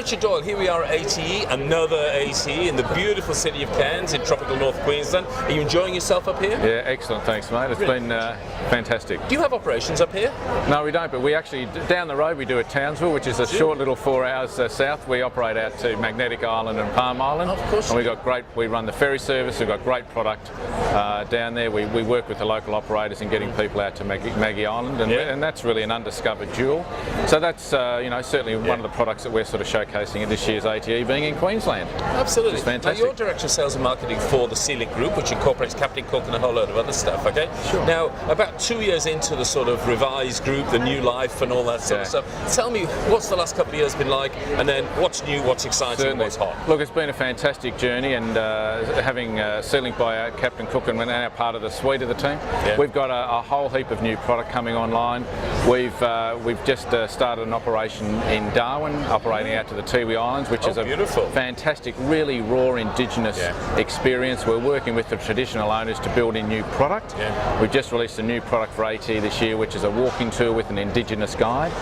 Richard Doyle, here we are at ATE, another ATE in the beautiful city of Cairns in tropical North Queensland. Are you enjoying yourself up here? Yeah, excellent, thanks mate. It's been fantastic. Do you have operations up here? No, we don't, but we actually, down the road we do at Townsville, which is a short little 4 hours south. We operate out to Magnetic Island and Palm Island. Of course. And we run the ferry service, we've got great product down there. We work with the local operators in getting people out to Maggie Island, and that's really an undiscovered jewel. So that's certainly one of the products that we're sort of showcasing at this year's ATE, being in Queensland. Absolutely. Which is fantastic. Now, you're Director of Sales and Marketing for the Sealick Group, which incorporates Captain Cook and a whole load of other stuff, okay? Sure. Now, about 2 years into the sort of revised group, the new life and all that sort of stuff, tell me, what's the last couple of years been like, and then what's new, what's exciting, what's hot? Look, it's been a fantastic journey, and having Sealick by Captain Cook and now part of the suite of the team, we've got a whole heap of new product coming online. We've just started an operation in Darwin, operating out to the Tiwi Islands, which is a fantastic, really raw indigenous experience. We're working with the traditional owners to build in new product. We've just released a new product for AT this year, which is a walking tour with an indigenous guide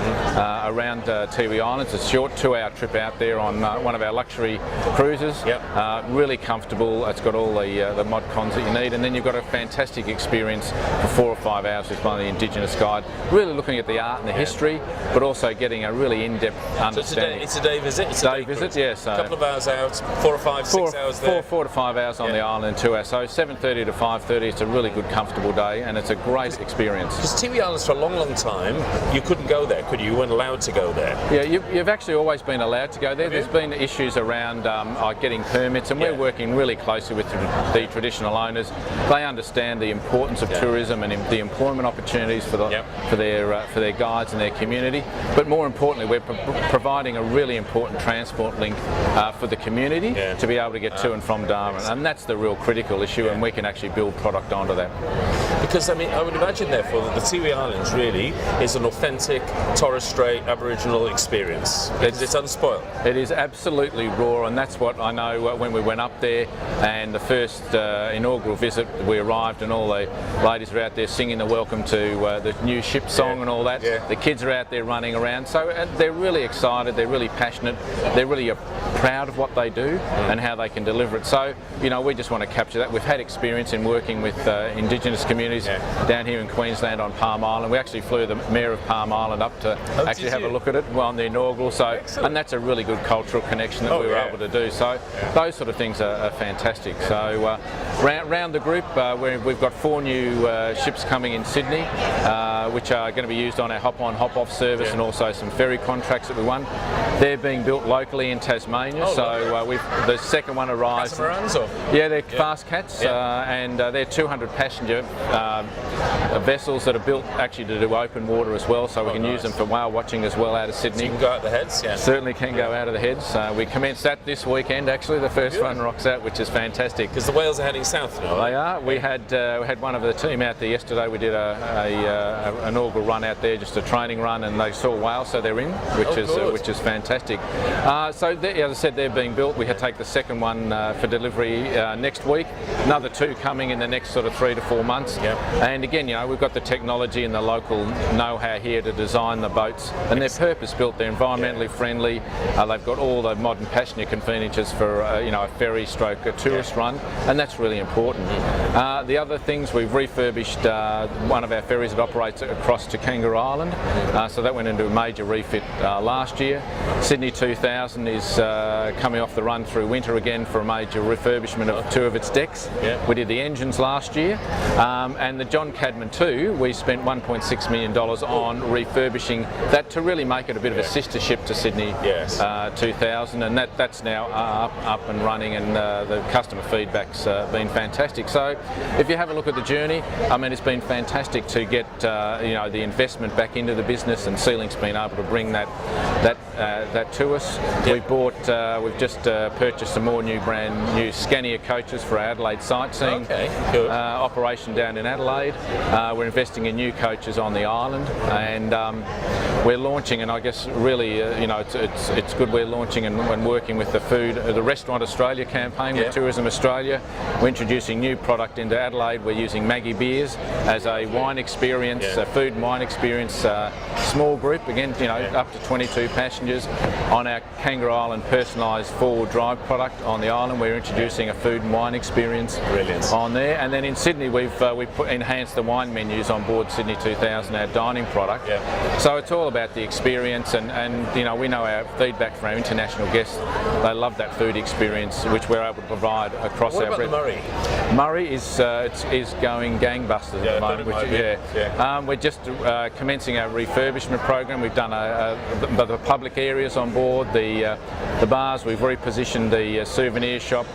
around Tiwi Islands. It's a short 2-hour trip out there on one of our luxury cruises. Really comfortable. It's got all the mod cons that you need, and then you've got a fantastic experience for 4 or 5 hours with one of the indigenous guide, really looking at the art and the history, but also getting a really in-depth understanding. So it's a day visit? It's a day visit, yes. A couple of hours out, 4 or 5, 6 hours there? 4 to 5 hours on the island, 2 hours. So 7:30 to 5:30, it's a really good, comfortable day, and it's a great experience. Because Tiwi Islands, for a long, long time, you couldn't go there, could you? You weren't allowed to go there. Yeah, you've actually always been allowed to go there. There's been issues around getting permits, and we're working really closely with the traditional owners. They understand the importance of tourism and the employment opportunities for their guides and their community. But more importantly, we're providing a really important transport link for the community to be able to get to and from Darwin, and that's the real critical issue, and we can actually build product onto that. Because I mean, I would imagine therefore that the Tiwi Islands really is an authentic Torres Strait Aboriginal experience, because it's unspoiled. It is absolutely raw, and that's what I know when we went up there, and the first inaugural visit, we arrived and all the ladies are out there singing the welcome to the new ship song and all that. The kids are out there running around, so they're really excited, they're really passionate, they're really proud of what they do and how they can deliver it. So, we just want to capture that. We've had experience in working with Indigenous communities down here in Queensland on Palm Island. We actually flew the Mayor of Palm Island up to actually have a look at it on the inaugural, and that's a really good cultural connection that we were able to do. So those sort of things are fantastic. So round the group, we've got 4 new ships coming in Sydney, which are going to be used on our hop-on, hop-off service, and also some ferry contracts that we won. They're being built locally in Tasmania, the second one arrives. Catamarans, or? Yeah, they're fast cats, and they're 200 passenger vessels that are built actually to do open water as well, so we can use them for whale watching as well out of Sydney. So you can go out the heads, Certainly can go out of the heads. We commenced that this weekend, actually. The first one rocks out, which is fantastic. Because the whales are heading south now. They are. We had one of the team out there yesterday. We did an inaugural run out there, just a training run, and they saw whales, so they're in, which is fantastic. So as I said, they're being built. We had to take the second one for delivery next week. Another 2 coming in the next sort of 3 to 4 months. And again, we've got the technology and the local know-how here to design the boats, and they're purpose-built. They're environmentally friendly. They've got all the modern passenger conveniences for a ferry stroke, a tourist run, and that's really important. The other things, we've refurbished one of our ferries that operates across to Kangaroo Island, so that went into a major refit last year. Sydney 2000 is coming off the run through winter again for a major refurbishment of 2 of its decks. We did the engines last year, and the John Cadman 2, we spent $1.6 million on refurbishing that to really make it a bit of a sister ship to Sydney 2000, and that's now up and running, and the customer feedback's been fantastic. So if you have a look at the journey, I mean, it's been fantastic to get the investment back into the business, and Sealink's been able to bring that to us. We've just purchased some more brand new Scania coaches for our Adelaide sightseeing operation down in Adelaide. We're investing in new coaches on the island, and we're launching, and I guess really it's good we're launching and working with the Restaurant Australia campaign with Tourism Australia. We're introducing new product into Adelaide. We're using Maggie Beers as a wine experience, a food and wine experience, small group, again, up to 22 passengers. On our Kangaroo Island personalised four-wheel drive product on the island, we're introducing a food and wine experience on there. And then in Sydney, we've enhanced the wine menus on board Sydney 2000, our dining product. So it's all about the experience, and we know our feedback from our international guests, they love that food experience which we're able to provide across what our about the Murray? Murray is going gangbusters at the moment. We're just commencing our refurbishment program. We've done the public areas on board, the bars. We've repositioned the souvenir shop.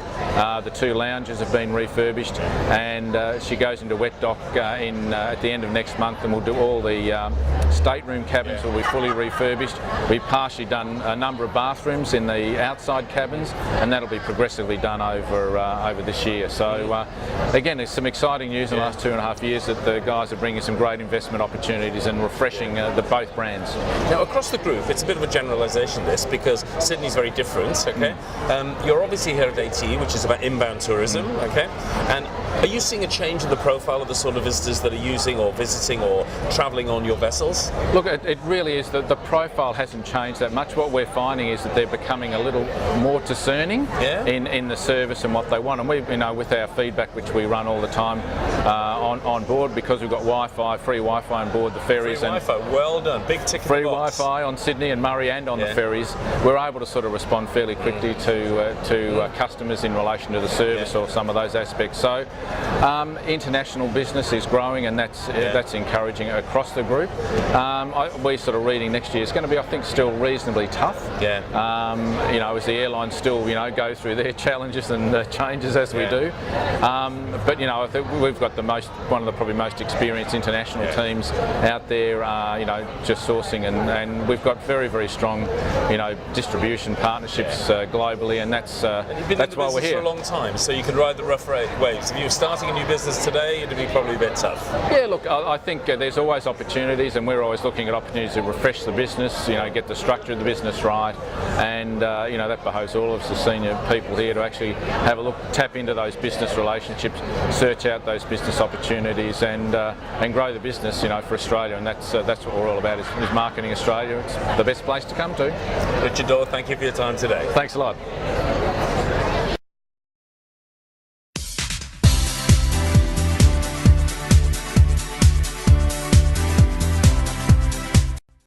The two lounges have been refurbished, and she goes into wet dock at the end of next month, and we'll do all the stateroom cabins will be fully refurbished. We've partially done a number of bathrooms in the outside cabins, and that'll be progressively done over this year. So again, there's some exciting news in the last 2.5 years that the guys are bringing some great investment opportunities and refreshing both brands. Now across the group, it's a bit of a generalisation this, because Sydney's very different, okay? You're obviously here at AT, which is about inbound tourism, okay? And are you seeing a change in the profile of the sort of visitors that are using or visiting or travelling on your vessels? Look, it really is that the profile hasn't changed that much. What we're finding is that they're becoming a little more discerning in the service and what they want. And we, with our feedback, which we run all the time on board, because we've got Wi-Fi, free Wi-Fi on board the ferries. Free Wi-Fi, well done, big tick in free the box. Wi-Fi on Sydney and Murray and on the ferries. We're able to sort of respond fairly quickly to customers in relation to the service or some of those aspects. So international business is growing, and that's encouraging across the group. We're sort of reading next year is going to be, I think, still reasonably tough. As the airlines still go through their challenges and changes as we do. But I think we've got one of the probably most experienced international teams out there. Just sourcing, and we've got very, very strong distribution partnerships globally, and that's why we're here for a long time. So you can ride the rough waves. If you're starting a new business today, it'd be probably a bit tough. Yeah, look, I think there's always opportunities, and we're always looking at opportunities to refresh the business. Get the structure of the business right, and that behoves all of us as senior people here to actually have a look, tap into those business relationships, search out those business opportunities, and grow the business, for Australia. And that's what we're all about, is marketing Australia. It's the best place to come to. Richard Doyle, thank you for your time today. Thanks a lot.